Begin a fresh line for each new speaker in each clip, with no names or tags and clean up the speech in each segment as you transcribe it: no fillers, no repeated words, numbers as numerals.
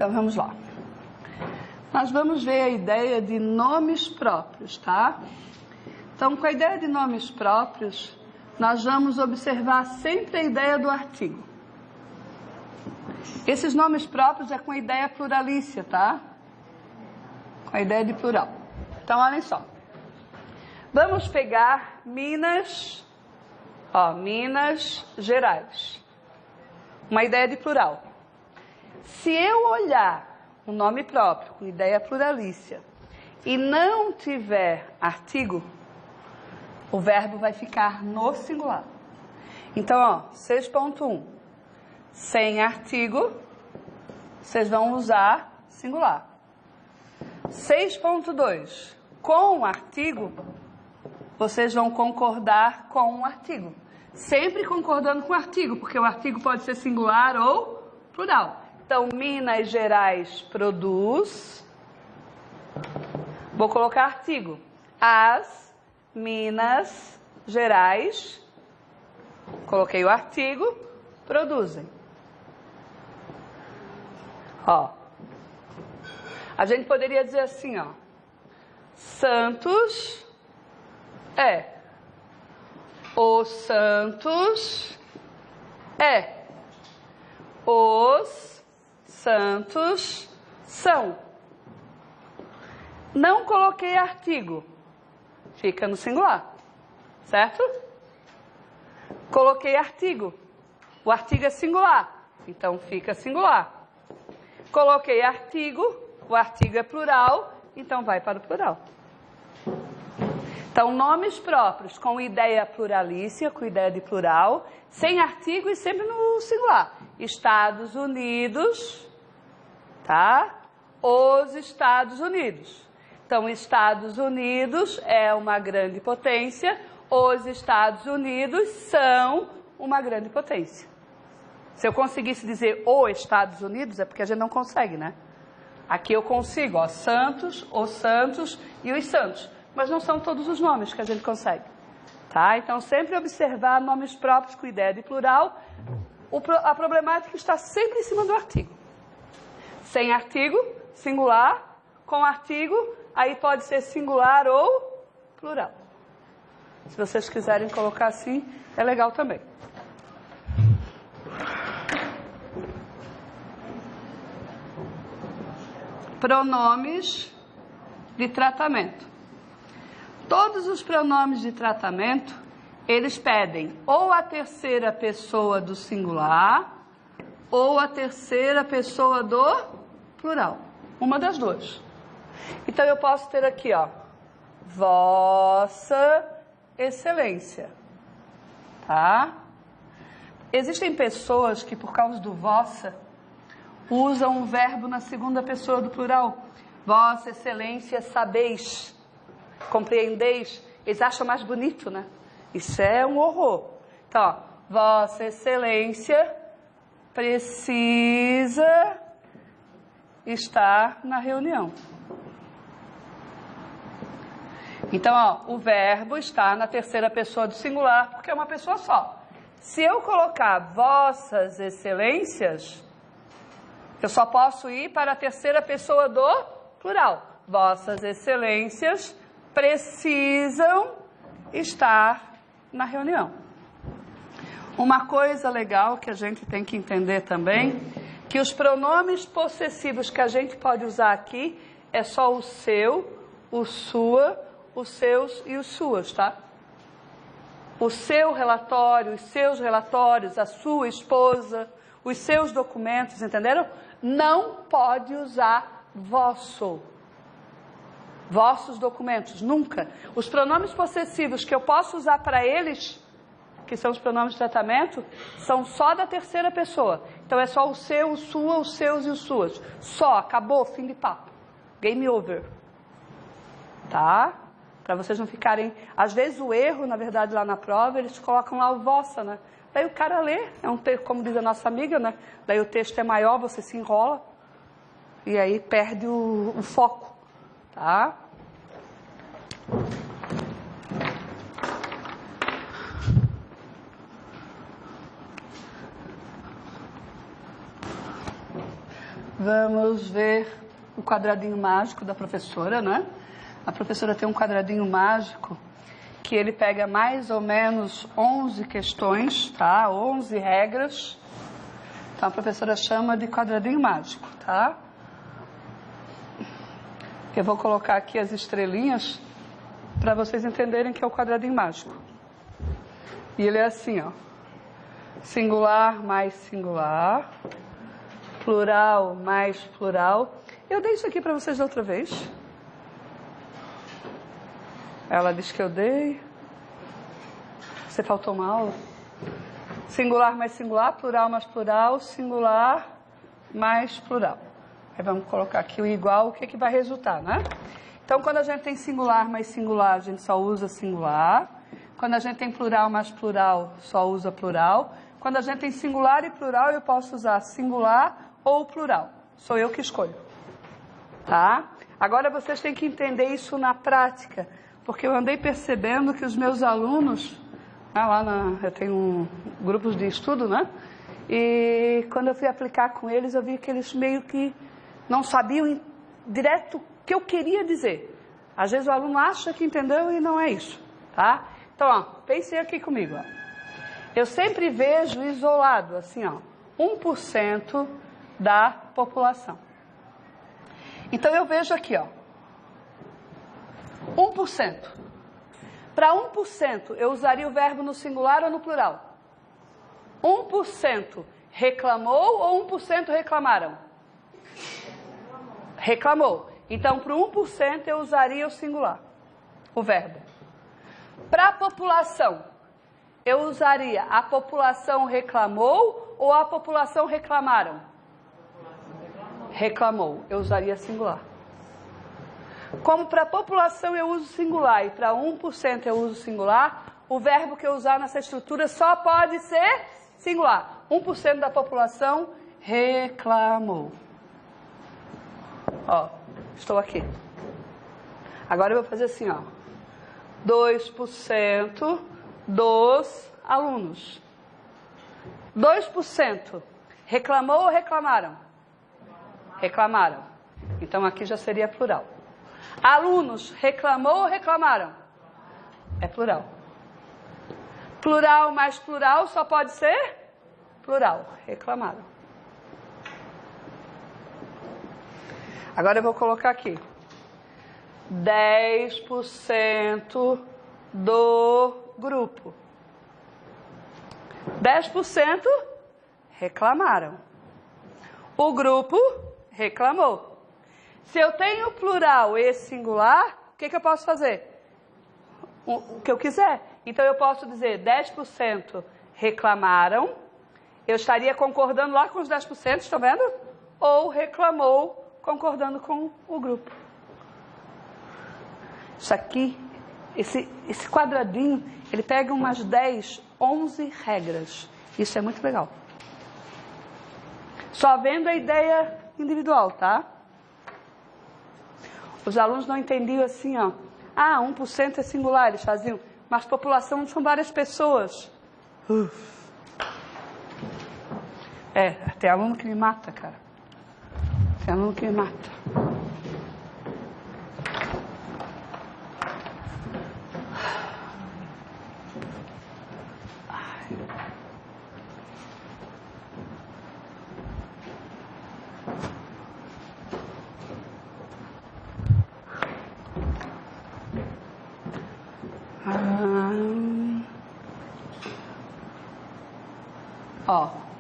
Então, vamos lá. Nós vamos ver a ideia de nomes próprios, tá? Então, com a ideia de nomes próprios, nós vamos observar sempre a ideia do artigo. Esses nomes próprios é com a ideia pluralícia, tá? Com a ideia de plural. Então, olhem só. Vamos pegar Minas, Minas Gerais. Uma ideia de plural. Se eu olhar um nome próprio com ideia pluralícia e não tiver artigo, o verbo vai ficar no singular. Então, 6.1. Sem artigo, vocês vão usar singular. 6.2. Com artigo, vocês vão concordar com o artigo. Sempre concordando com o artigo, porque o artigo pode ser singular ou plural. Então, Minas Gerais produz. Vou colocar artigo. As Minas Gerais, coloquei o artigo, produzem. A gente poderia dizer assim, Santos é. Os Santos é. Os Santos são. Não coloquei artigo. Fica no singular. Certo? Coloquei artigo. O artigo é singular. Então fica singular. Coloquei artigo. O artigo é plural. Então vai para o plural. Então, nomes próprios com ideia pluralícia, com ideia de plural, sem artigo e sempre no singular. Estados Unidos, tá? Os Estados Unidos. Então, Estados Unidos é uma grande potência, os Estados Unidos são uma grande potência. Se eu conseguisse dizer os Estados Unidos, é porque a gente não consegue, né? Aqui eu consigo, Santos, os Santos e os Santos. Mas não são todos os nomes que a gente consegue, tá? Então, sempre observar nomes próprios com ideia de plural. A problemática está sempre em cima do artigo. Sem artigo, singular. Com artigo, aí pode ser singular ou plural. Se vocês quiserem colocar assim, é legal também. Pronomes de tratamento. Todos os pronomes de tratamento, eles pedem ou a terceira pessoa do singular ou a terceira pessoa do plural. Uma das duas. Então, eu posso ter aqui, Vossa Excelência. Tá? Existem pessoas que, por causa do vossa, usam um verbo na segunda pessoa do plural. Vossa Excelência sabeis. Compreendeis? Eles acham mais bonito, né? Isso é um horror. Então, Vossa Excelência precisa estar na reunião. Então, o verbo está na terceira pessoa do singular, porque é uma pessoa só. Se eu colocar Vossas Excelências, eu só posso ir para a terceira pessoa do plural. Vossas Excelências precisam estar na reunião. Uma coisa legal que a gente tem que entender também, que os pronomes possessivos que a gente pode usar aqui é só o seu, o sua, os seus e os suas, tá? O seu relatório, os seus relatórios, a sua esposa, os seus documentos, entenderam? Não pode usar vosso. Vossos documentos, nunca. Os pronomes possessivos que eu posso usar para eles, que são os pronomes de tratamento, são só da terceira pessoa. Então é só o seu, o sua, os seus e os suas. Só, acabou, fim de papo. Game over. Tá? Para vocês não ficarem... Às vezes o erro, na verdade, lá na prova, eles colocam lá o vossa, né? Daí o cara lê, é um texto, como diz a nossa amiga, né? Daí o texto é maior, você se enrola e aí perde o foco. Tá? Vamos ver o quadradinho mágico da professora, né? A professora tem um quadradinho mágico que ele pega mais ou menos 11 questões, tá? 11 regras. Então, a professora chama de quadradinho mágico, tá? Eu vou colocar aqui as estrelinhas para vocês entenderem que é o quadradinho mágico. E ele é assim, ó. Singular mais singular, plural mais plural. Eu dei isso aqui para vocês da outra vez. Ela disse que eu dei. Você faltou uma aula? Singular mais singular, plural mais plural, singular mais plural. Aí vamos colocar aqui o igual, o que que vai resultar, né? Então, quando a gente tem singular mais singular, a gente só usa singular. Quando a gente tem plural mais plural, só usa plural. Quando a gente tem singular e plural, eu posso usar singular ou plural. Sou eu que escolho. Tá? Agora vocês têm que entender isso na prática, porque eu andei percebendo que os meus alunos, eu tenho grupos de estudo, né? E quando eu fui aplicar com eles, eu vi que eles meio que não sabiam direto o que eu queria dizer. Às vezes o aluno acha que entendeu e não é isso, tá? Então, ó, pensem aqui comigo, ó. Eu sempre vejo isolado, assim, ó, 1% da população. Então, eu vejo aqui, ó, 1%. Para 1%, eu usaria o verbo no singular ou no plural? 1% reclamou ou 1% reclamaram? Reclamou. Então, para 1%, eu usaria o singular, o verbo. Para a população, eu usaria a população reclamou ou a população reclamaram? Reclamou. Eu usaria singular. Como para a população eu uso singular e para 1% eu uso singular, o verbo que eu usar nessa estrutura só pode ser singular. 1% da população reclamou. Ó, estou aqui. Agora eu vou fazer assim, ó. 2% dos alunos. 2% reclamou ou reclamaram? Reclamaram. Então aqui já seria plural. Alunos reclamou ou reclamaram? É plural. Plural mais plural só pode ser plural. Reclamaram. Agora eu vou colocar aqui. 10% do grupo. 10% reclamaram. O grupo reclamou. Se eu tenho plural e singular, o que eu posso fazer? O que eu quiser. Então eu posso dizer 10% reclamaram. Eu estaria concordando lá com os 10%, estão vendo? Ou reclamou, concordando com o grupo. Isso aqui, esse quadradinho, ele pega umas 10, 11 regras. Isso é muito legal. Só vendo a ideia individual, tá? Os alunos não entendiam assim, ó. 1% é singular, eles faziam. Mas população são várias pessoas. Tem aluno que me mata, cara. Tem aluno que me mata.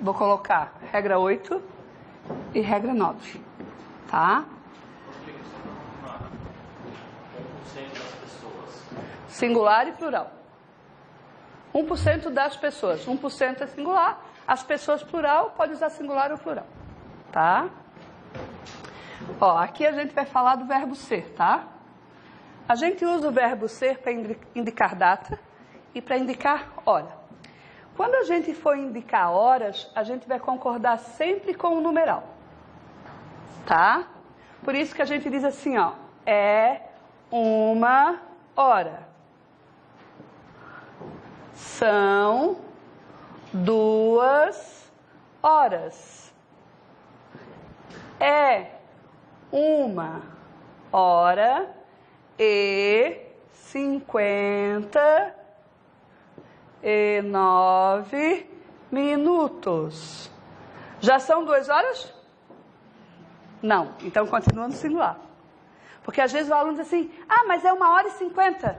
Vou colocar regra 8 e regra 9, tá? Singular e plural. 1% das pessoas. 1% é singular, as pessoas plural, pode usar singular ou plural, tá? Aqui a gente vai falar do verbo ser, tá? A gente usa o verbo ser para indicar data e para indicar hora. Quando a gente for indicar horas, a gente vai concordar sempre com o numeral, tá? Por isso que a gente diz assim, ó, é 1 hora. São 2 horas. é 1h59. Já são 2 horas? Não, então continua no singular. Porque às vezes o aluno diz assim, mas é 1h50.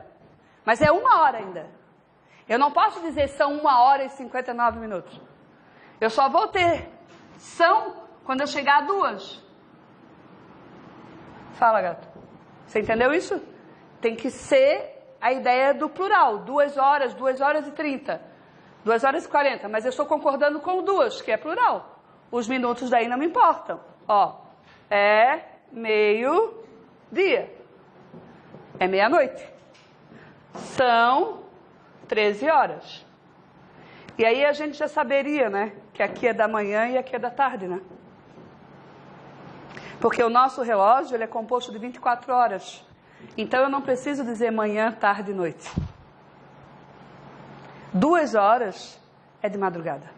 Mas é 1 hora ainda. Eu não posso dizer são 1h59. Eu só vou ter são quando eu chegar a 2. Fala, gato. Você entendeu isso? Tem que ser a ideia do plural. 2 horas, 2h30, 2h40. Mas eu estou concordando com 2, que é plural. Os minutos daí não me importam. Ó, é meio-dia. É meia-noite. São 13 horas. E aí a gente já saberia, né? Que aqui é da manhã e aqui é da tarde, né? Porque o nosso relógio, ele é composto de 24 horas. Então eu não preciso dizer manhã, tarde e noite. 2 horas é de madrugada.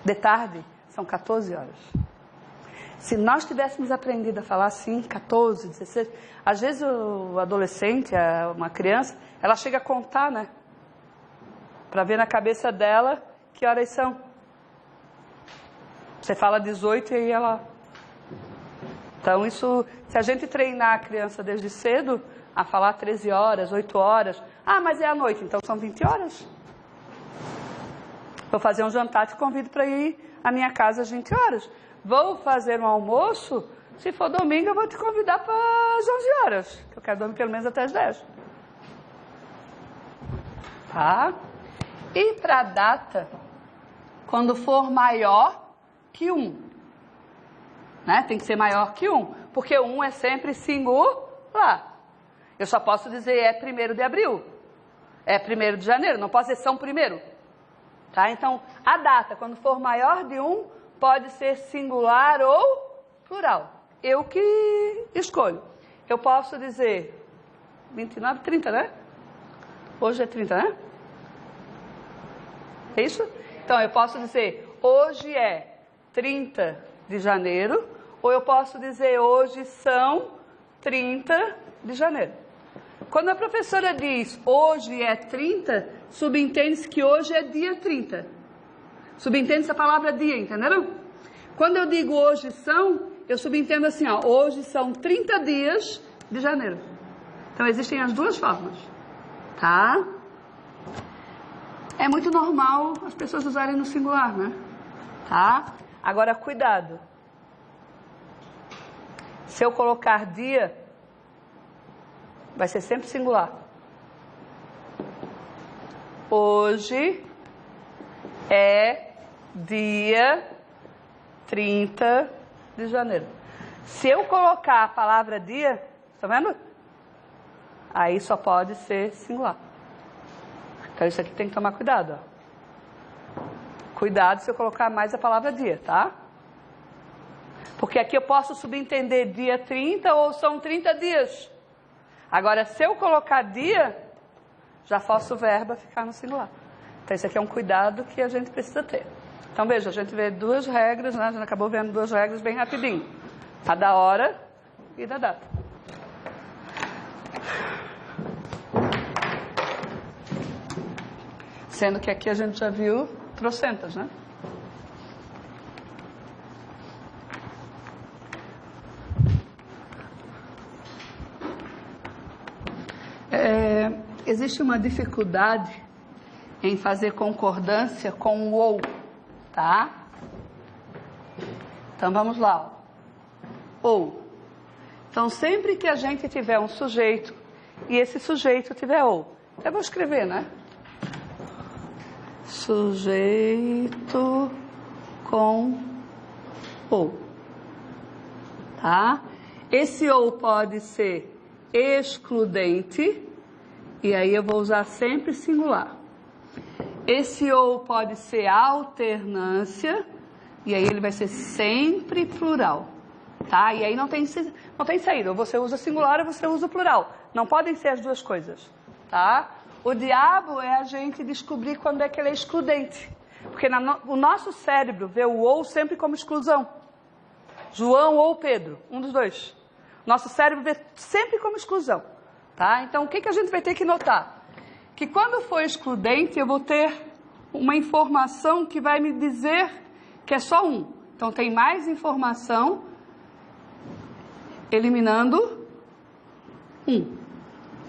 De tarde são 14 horas. Se nós tivéssemos aprendido a falar assim, 14, 16... Às vezes o adolescente, uma criança, ela chega a contar, né? Para ver na cabeça dela que horas são. Você fala 18 e aí ela... Então isso, se a gente treinar a criança desde cedo a falar 13 horas, 8 horas... mas é à noite, então são 20 horas. Vou fazer um jantar, te convido para ir à minha casa às 20 horas. Vou fazer um almoço, se for domingo eu vou te convidar para as 11 horas. Que eu quero dormir pelo menos até as 10. Tá? E para a data, quando for maior que 1. Né? Tem que ser maior que 1, porque 1 é sempre singular. Eu só posso dizer é 1º de abril, é 1º de janeiro, não posso dizer são 1º. Tá? Então, a data, quando for maior de 1, pode ser singular ou plural. Eu que escolho. Eu posso dizer 29, 30, né? Hoje é 30, né? É isso? Então, eu posso dizer hoje é 30 de janeiro, ou eu posso dizer hoje são 30 de janeiro. Quando a professora diz hoje é 30, subentende-se que hoje é dia 30. Subentende-se a palavra dia, entenderam? Quando eu digo hoje são, eu subentendo assim, ó, hoje são 30 dias de janeiro. Então existem as duas formas, tá? É muito normal as pessoas usarem no singular, né? Tá? Agora, cuidado. Se eu colocar dia, vai ser sempre singular. Hoje é dia 30 de janeiro. Se eu colocar a palavra dia, tá vendo? Aí só pode ser singular. Então isso aqui tem que tomar cuidado, ó. Cuidado se eu colocar mais a palavra dia, tá? Porque aqui eu posso subentender dia 30 ou são 30 dias. Agora, se eu colocar dia, já força o verbo a ficar no singular. Então, isso aqui é um cuidado que a gente precisa ter. Então, veja, a gente vê 2 regras, né? A gente acabou vendo 2 regras bem rapidinho. A da hora e da data. Sendo que aqui a gente já viu trocentas, né? Existe uma dificuldade em fazer concordância com o ou, tá? Então vamos lá. Ou. Então sempre que a gente tiver um sujeito e esse sujeito tiver ou, eu vou escrever, né? Sujeito com ou, tá? Esse ou pode ser excludente, e aí eu vou usar sempre singular. Esse ou pode ser alternância, e aí ele vai ser sempre plural, tá? E aí não tem saída, ou você usa singular ou você usa plural. Não podem ser as duas coisas, tá? O diabo é a gente descobrir quando é que ele é excludente. Porque o nosso cérebro vê o ou sempre como exclusão. João ou Pedro, um dos dois. Nosso cérebro vê sempre como exclusão, tá? Então, o que a gente vai ter que notar? Que quando for excludente, eu vou ter uma informação que vai me dizer que é só um. Então, tem mais informação eliminando um,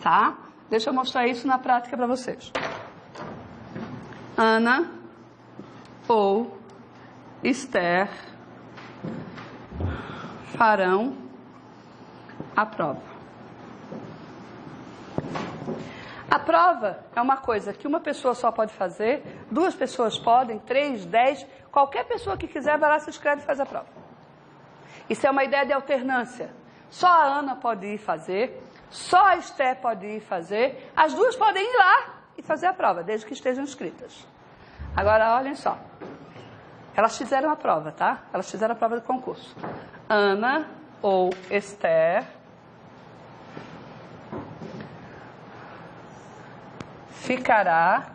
tá? Deixa eu mostrar isso na prática para vocês. Ana ou Esther farão a prova. A prova é uma coisa que uma pessoa só pode fazer, 2 pessoas podem, 3, 10, qualquer pessoa que quiser vai lá, se inscreve e faz a prova. Isso é uma ideia de alternância. Só a Ana pode ir fazer, só a Esther pode ir fazer, as 2 podem ir lá e fazer a prova, desde que estejam inscritas. Agora, olhem só. Elas fizeram a prova, tá? Elas fizeram a prova do concurso. Ana ou Esther ficará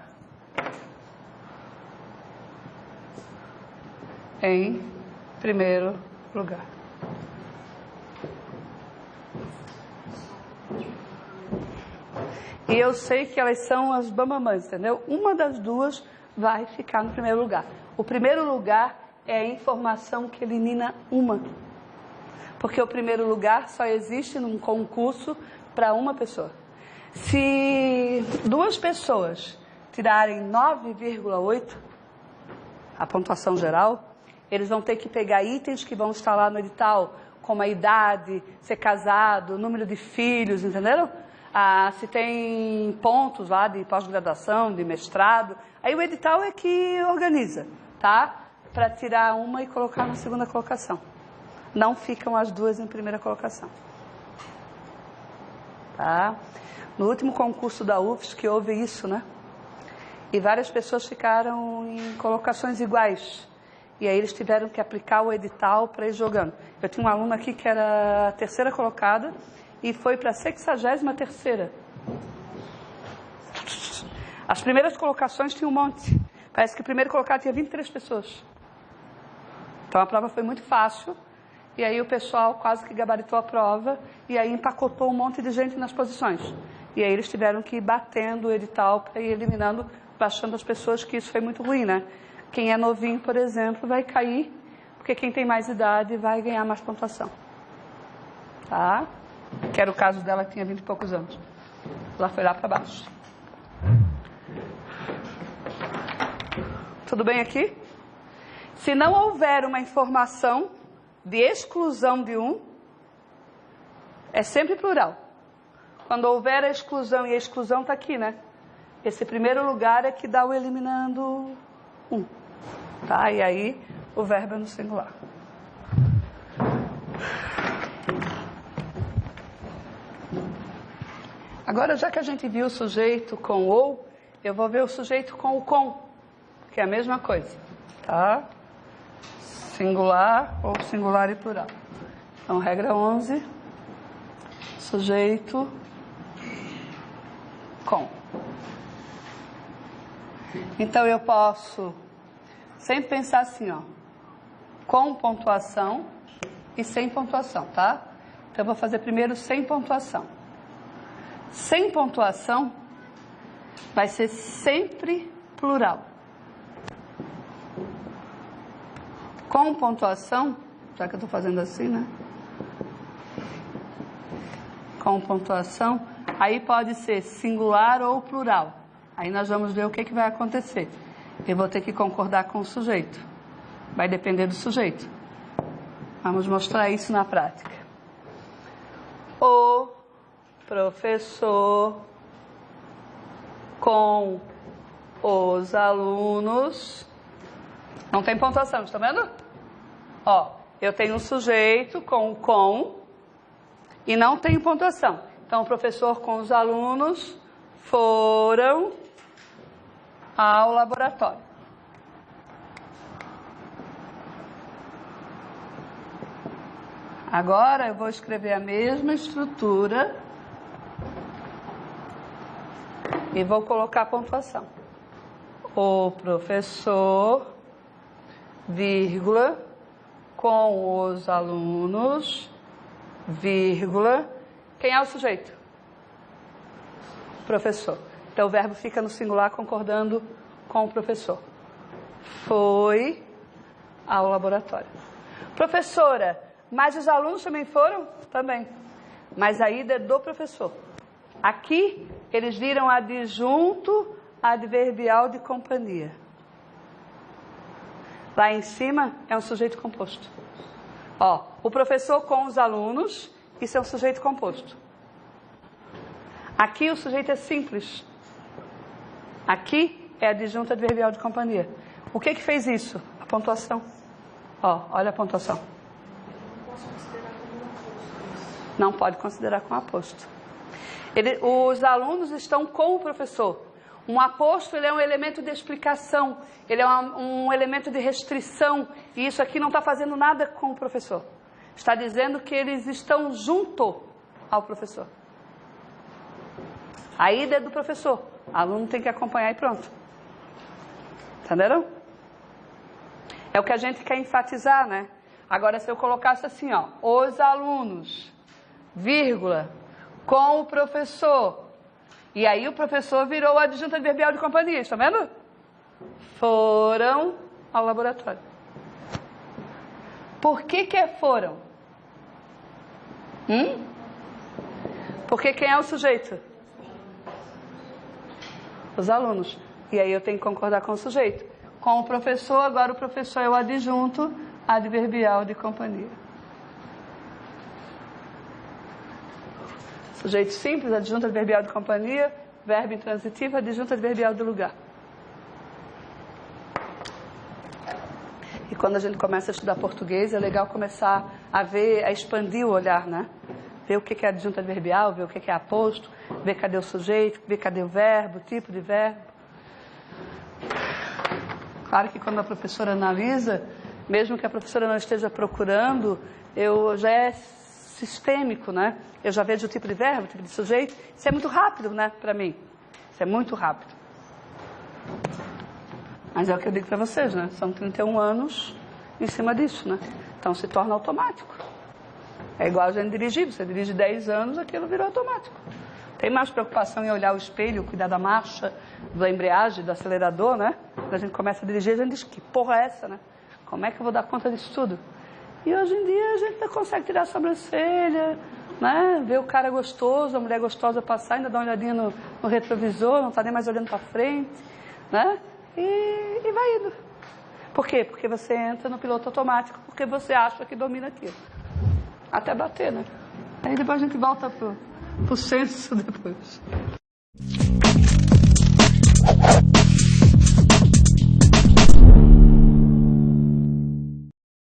em primeiro lugar. E eu sei que elas são as bambamãs, entendeu? Uma das 2 vai ficar no primeiro lugar. O primeiro lugar é a informação que elimina uma. Porque o primeiro lugar só existe num concurso para uma pessoa. Se 2 pessoas tirarem 9,8, a pontuação geral, eles vão ter que pegar itens que vão estar lá no edital, como a idade, ser casado, número de filhos, entenderam? Se tem pontos lá de pós-graduação, de mestrado, aí o edital é que organiza, tá? Para tirar uma e colocar na segunda colocação. Não ficam as 2 em primeira colocação. Tá? No último concurso da UFSC que houve isso, né? E várias pessoas ficaram em colocações iguais. E aí eles tiveram que aplicar o edital para ir jogando. Eu tinha uma aluna aqui que era a 3ª colocada e foi para a 63ª. As primeiras colocações tinham um monte. Parece que o primeiro colocado tinha 23 pessoas. Então a prova foi muito fácil. E aí o pessoal quase que gabaritou a prova e aí empacotou um monte de gente nas posições. E aí eles tiveram que ir batendo o edital para ir eliminando, baixando as pessoas, que isso foi muito ruim, né? Quem é novinho, por exemplo, vai cair, porque quem tem mais idade vai ganhar mais pontuação. Tá? Que era o caso dela, que tinha 20 e poucos anos. Ela foi lá para baixo. Tudo bem aqui? Se não houver uma informação de exclusão de um, é sempre plural. Quando houver a exclusão, e a exclusão está aqui, né? Esse primeiro lugar é que dá o eliminando um. Tá? E aí o verbo é no singular. Agora, já que a gente viu o sujeito com ou, eu vou ver o sujeito com o com, que é a mesma coisa. Tá? Singular ou singular e plural. Então, regra 11, sujeito com. Então, eu posso sempre pensar assim, ó, com pontuação e sem pontuação, tá? Então, eu vou fazer primeiro sem pontuação. Sem pontuação vai ser sempre plural. Com pontuação, já que eu estou fazendo assim, né? Com pontuação, aí pode ser singular ou plural. Aí nós vamos ver o que vai acontecer. Eu vou ter que concordar com o sujeito. Vai depender do sujeito. Vamos mostrar isso na prática. O professor com os alunos. Não tem pontuação, está vendo? Ó, eu tenho um sujeito com o com e não tenho pontuação. Então, o professor com os alunos foram ao laboratório. Agora eu vou escrever a mesma estrutura e vou colocar a pontuação. O professor, vírgula, com os alunos, vírgula, quem é o sujeito? Professor. Então o verbo fica no singular concordando com o professor. Foi ao laboratório. Professora, mas os alunos também foram? Também. Mas a ida é do professor. Aqui eles viram adjunto adverbial de companhia. Lá em cima é um sujeito composto. Ó, o professor com os alunos, isso é um sujeito composto. Aqui o sujeito é simples. Aqui é adjunto adverbial de companhia. O que que fez isso? A pontuação. Ó, olha a pontuação. Não pode considerar como aposto. Os alunos estão com o professor. Um aposto, ele é um elemento de explicação, ele é um elemento de restrição, e isso aqui não está fazendo nada com o professor. Está dizendo que eles estão junto ao professor. A ida é do professor, o aluno tem que acompanhar e pronto. Entenderam? É o que a gente quer enfatizar, né? Agora, se eu colocasse assim, ó, os alunos, vírgula, com o professor, e aí o professor virou o adjunto adverbial de companhia, está vendo? Foram ao laboratório. Por que que foram? Porque quem é o sujeito? Os alunos. E aí eu tenho que concordar com o sujeito. Com o professor, agora o professor é o adjunto adverbial de companhia. Sujeito simples, adjunto adverbial de companhia, verbo intransitivo, adjunto adverbial do lugar. E quando a gente começa a estudar português, é legal começar a ver, a expandir o olhar, né? Ver o que é adjunto adverbial, ver o que é aposto, ver cadê o sujeito, ver cadê o verbo, o tipo de verbo. Claro que quando a professora analisa, mesmo que a professora não esteja procurando, já é sistêmico, né? Eu já vejo o tipo de verbo, o tipo de sujeito. Isso é muito rápido, né, para mim. Isso é muito rápido. Mas é o que eu digo para vocês, né? São 31 anos em cima disso, né? Então se torna automático. É igual a gente dirigir. Você dirige 10 anos, aquilo virou automático. Tem mais preocupação em olhar o espelho, cuidar da marcha, da embreagem, do acelerador, né? Quando a gente começa a dirigir, a gente diz, que porra é essa, né? Como é que eu vou dar conta disso tudo? E hoje em dia a gente ainda consegue tirar a sobrancelha, né? Ver o cara gostoso, a mulher gostosa passar, ainda dá uma olhadinha no retrovisor, não está nem mais olhando para frente, né? E vai indo. Por quê? Porque você entra no piloto automático, porque você acha que domina aquilo. Até bater, né? Aí depois a gente volta pro senso depois.